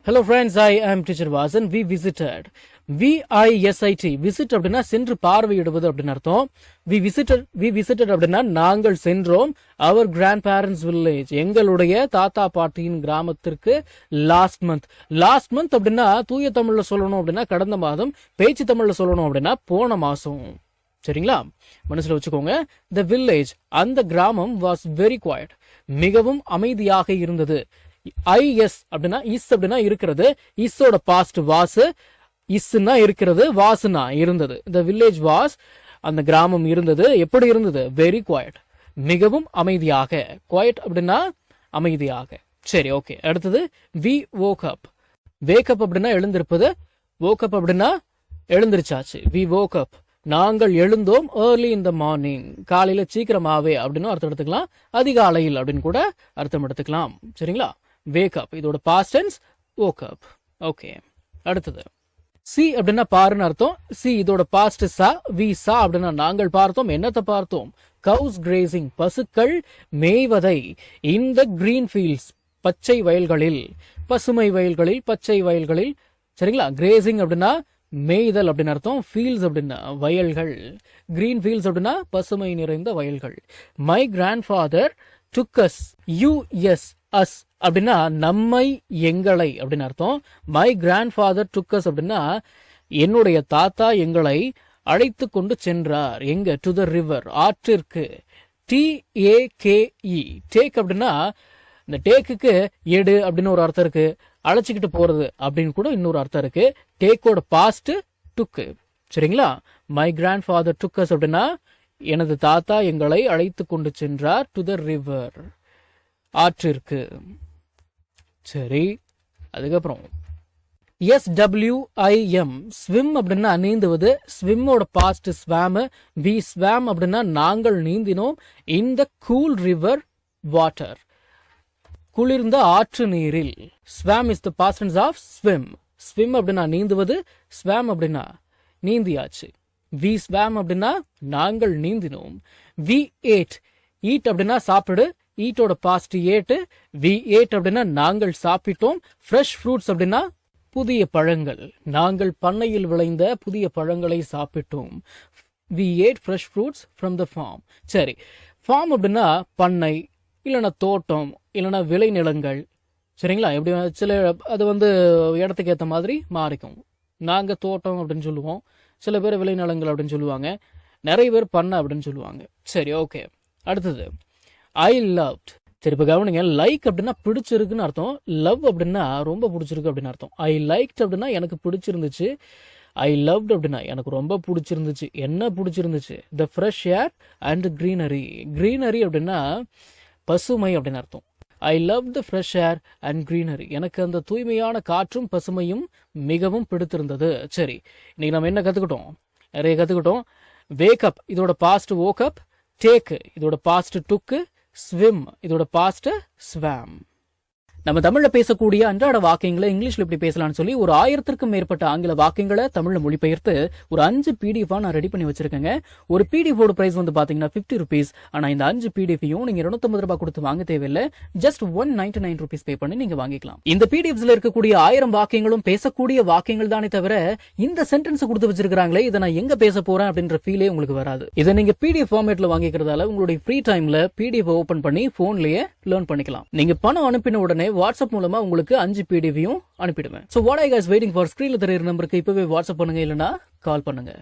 Hello friends, I am teacher Vasan. We visited. VISIT. Visit அப்படின்னா சென்று பார்வையிடுவது அப்படின்னு அர்த்தம். We visited அப்படின்னா நாங்கள் சென்றோம். Our grandparents village. எங்களுடைய தாத்தா பாட்டியின் கிராமத்திற்கு last month அப்படின்னா தூய தமிழ்ல சொல்லணும் அப்படின்னா கடந்த மாதம், பேச்சு தமிழ்ல சொல்லணும் அப்படின்னா போன மாசம். சரிங்களா? மனசுல வச்சுக்கோங்க. The village, அந்த கிராமம் was very quiet. மிகவும் அமைதியாக இருந்தது. IS அப்படின்னா இஸ் அப்படின்னா இருக்கிறது. இஸ்ஸோட பாஸ்ட் வாஸ், இஸ்னா இருக்கிறது, வாஸ்னா இருந்தது. The village was, அந்த கிராமம் இருந்தது. எப்படி இருந்தது? வெரி குவைட், மிகவும் அமைதியாக. குவைட் அப்படின்னா அமைதியாக. சரி, ஓகே. அடுத்தது we woke up. wake up அப்படின்னா எழுந்திருப்பது. woke up அப்படின்னா எழுந்திருச்சாச்சு. we woke up, நாங்கள் எழுந்தோம். early in the morning, காலையில சீக்கிரமாவே அப்படின்னு அர்த்தம் எடுத்துக்கலாம். அதிகாலையில் அப்படின்னு கூட அர்த்தம் எடுத்துக்கலாம். சரிங்களா? wake up, இதோட past tense woke up. Okay. அடுத்தது see அப்படின்னா பாருன்னு அர்த்தம். see இதோட past sa. we saw அப்படின்னா நாங்கள் பார்த்தோம். என்னத்தை பார்த்தோம்? cows grazing, பசுக்கள் மேய்வதை. in the green fields, பச்சை வயல்களில், பசுமை வயல்களில், பச்சை வயல்களில். சரிங்களா? grazing அப்படின்னா மேய்தல் அப்படின்னு அர்த்தம். ஃபீல்ட்ஸ் அப்படின்னா வயல்கள். கிரீன் ஃபீல்ட்ஸ் அப்படின்னா பசுமை நிறைந்த வயல்கள். My grandfather took us, U S us அப்படின்னா நம்மை, எங்களை அப்படின்னு அர்த்தம். மை கிராண்ட்ஃபாதர் டுக் அஸ் அப்படின்னா என்னுடைய தாத்தா எங்களை அழைத்து கொண்டு சென்றார். எங்க? டு த ரிவர், ஆற்றிற்கு. TAKE, டேக் அப்படின்னா இந்த டேக்குக்கு எடு அப்படின்னு ஒரு அர்த்தம் இருக்கு. அழைச்சிக்கிட்டு போறது அப்படின்னு கூட இன்னொரு அர்த்தம் இருக்கு. டேக்கோட பாஸ்ட் டுக்கு. சரிங்களா? My grandfather took us அப்படின்னா எனது தாத்தா எங்களை அழைத்து கொண்டு சென்றார். டு த ரிவர், ஆற்றிற்கு. சரி, அதுக்கப்புறம் SWIM, ஸ்விம் அப்படின்னா நீந்துவது. ஸ்விம்மோட பாஸ்ட் ஸ்வாம். வி ஸ்வாம் அப்படின்னா நாங்கள் நீந்தினோம். In the cool river water, குளிர்ந்த ஆற்று நீரில். Swam is the past tense of swim. Swim அப்படின்னா நீந்துவது, ஸ்வாம் அப்படின்னா நீந்தியாச்சு. வி ஸ்வாம் அப்படின்னா நாங்கள் நீந்தினோம். வி ஏட், ஈட் அப்படின்னா சாப்பிடு. ஈட்டோட பாஸ்ட் ஏட். வி ஏட் அப்படின்னா நாங்கள் சாப்பிட்டோம். ஃப்ரெஷ் ஃப்ரூட்ஸ் அப்படின்னா புதிய பழங்கள். நாங்கள் பண்ணையில் விளைந்த புதிய பழங்களை சாப்பிட்டோம். We ate fresh fruits from the farm. சரி, ஃபார்ம் அப்படின்னா பண்ணை, இல்லைன்னா தோட்டம், இல்லைன்னா விளைநிலங்கள். சரிங்களா? எப்படி சில அது இடத்துக்கு ஏற்ற மாதிரி மாறிக்கும். நாங்கள் தோட்டம் அப்படின்னு சொல்லுவோம், சில பேர் விளைநிலங்கள் அப்படின்னு சொல்லுவாங்க, நிறைய பேர் பண்ணை அப்படின்னு சொல்லுவாங்க. சரி, ஓகே. அடுத்தது ஐ லவ்ட். சரி, இப்போ கவனிங்க. லைக் அப்படின்னா பிடிச்சிருக்குன்னு அர்த்தம். லவ் அப்படின்னா ரொம்ப பிடிச்சிருக்கு அப்படின்னு அர்த்தம். ஐ லைக்ட் அப்படின்னா எனக்கு பிடிச்சிருந்துச்சு. ஐ லவ்ட் அப்படின்னா எனக்கு ரொம்ப பிடிச்சிருந்துச்சு. என்ன பிடிச்சிருந்துச்சு? த fresh air and greenery. Greenery அப்படின்னா பசுமை அப்படின்னு அர்த்தம். I love the fresh air and greenery. எனக்கு அந்த தூய்மையான காற்றும் பசுமையும் மிகவும் பிடித்திருந்தது. சரி, இன்னைக்கு நம்ம என்ன கத்துக்கிட்டோம்? நிறைய கத்துக்கிட்டோம். வேக் அப் இதோட பாஸ்ட் woke up. டேக் இதோட பாஸ்ட் டுக். ஸ்விம் இதோட பாஸ்ட் ஸ்வாம். நம்ம தமிழ்ல பேசக்கூடிய அன்றாட வாக்கியங்களை இங்கிலீஷ்ல இப்படி பேசலாம்னு சொல்லி ஒரு 1000க்கும் மேற்பட்ட ஆங்கில வாக்கியங்களை தமிழ்ல மொழிபெயர்த்து ஒரு 5 PDF நான் ரெடி பண்ணி வச்சிருக்கேங்க. ஒரு PDF ஓட பிரைஸ் பாத்தீங்கன்னா 50 rupees. ஆனா இந்த 5 PDFையும் நீங்க 250 ரூபாய் கொடுத்து வாங்க தேவையில்லை. ஜஸ்ட் 199 rupees பே பண்ணி நீங்க வாங்கிக்கலாம். இந்த PDFஸ்ல இருக்கக்கூடிய 1000 வாக்கியங்களும் பேசக்கூடிய வாக்கியங்கள் தானே தவிர இந்த சென்டென்ஸ் கொடுத்து வச்சிருக்காங்களே இதை நான் எங்க பேச போறேன் அப்படின்ற ஃபீலே உங்களுக்கு வராது. இதை நீங்க PDF ஃபார்மேட்ல வாங்கிக்கிறதால உங்களுடைய ஃப்ரீ டைம்ல PDF ஓபன் பண்ணி போன்லயே லேர்ன் பண்ணிக்கலாம். நீங்க பணம் அனுப்பின உடனே வாட்ஸ்அப் மூலமா உங்களுக்கு 5 PDFையும் அனுப்பிடுவேன். So what are you guys waiting for? ஸ்கிரீன்ல தெரியுற நம்பருக்கு இப்பவே வாட்ஸ்அப் பண்ணுங்க, இல்லனா கால் பண்ணுங்க.